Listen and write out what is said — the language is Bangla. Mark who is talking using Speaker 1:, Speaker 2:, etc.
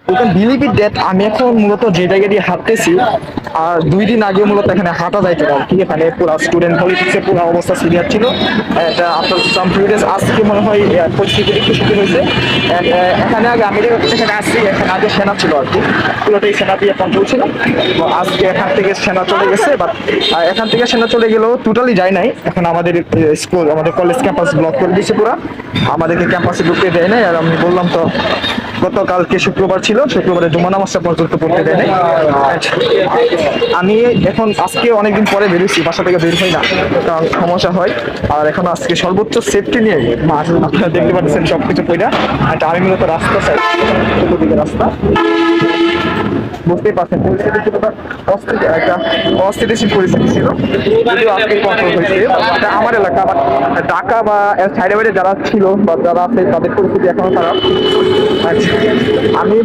Speaker 1: You can believe it that আমি এখন মূলত যে জায়গা দিয়ে হাঁটতেছি আর 2 দিন আগে মূলত এখানে হাঁটা যাইতো না কি এখানে পুরো স্টুডেন্ট পলিটিক্সের পুরো অবস্থা সিরিয়াস ছিল। এটা আফটার সাম ফিউ ডেজ আজকে মনে হয় পরিস্থিতি একটু সুযোগ হয়েছে। এখানে আগে আমি যেখানে আসছি এখানে আগে সেনা ছিল আর কি, পুরোটাই সেনা দিয়ে কন্ট্রোল ছিল। তো আজকে এখান থেকে সেনা চলে গেছে, বাট এখান থেকে সেনা চলে গেলেও টোটালি যায় নাই। এখন আমাদের স্কুল আমাদের কলেজ ক্যাম্পাস ব্লক করে দিয়েছে পুরো, আমাদেরকে ক্যাম্পাসে ঢুকতে দেয় নাই। আর আমি বললাম তো গতকালকে শুক্রবার ছিল, শুক্রবারে জুমা নামাজটা পর্যন্ত পড়তে দেয় নাই। আমি এখন আজকে অনেকদিন পরে বেরোচ্ছি, বাসা থেকে বের হই না কারণ সমস্যা হয়। আর এখন আজকে সর্বোচ্চ সেফটি নিয়ে আপনারা দেখতে পাচ্ছেন সবকিছু কইরা। একটা আমি মূলত রাস্তা চাই, রাস্তা বুঝতেই পারছেন পরিস্থিতি কিছুটা একটা অস্থিতিশীল পরিস্থিতি ছিল, যদিও আজকে কন্ট্রোল হয়েছে। এটা আমার এলাকা, বাট ঢাকা বা সাইডে বাইরে যারা ছিল বা যারা আছে তাদের পরিস্থিতি এখনো খারাপ। আমি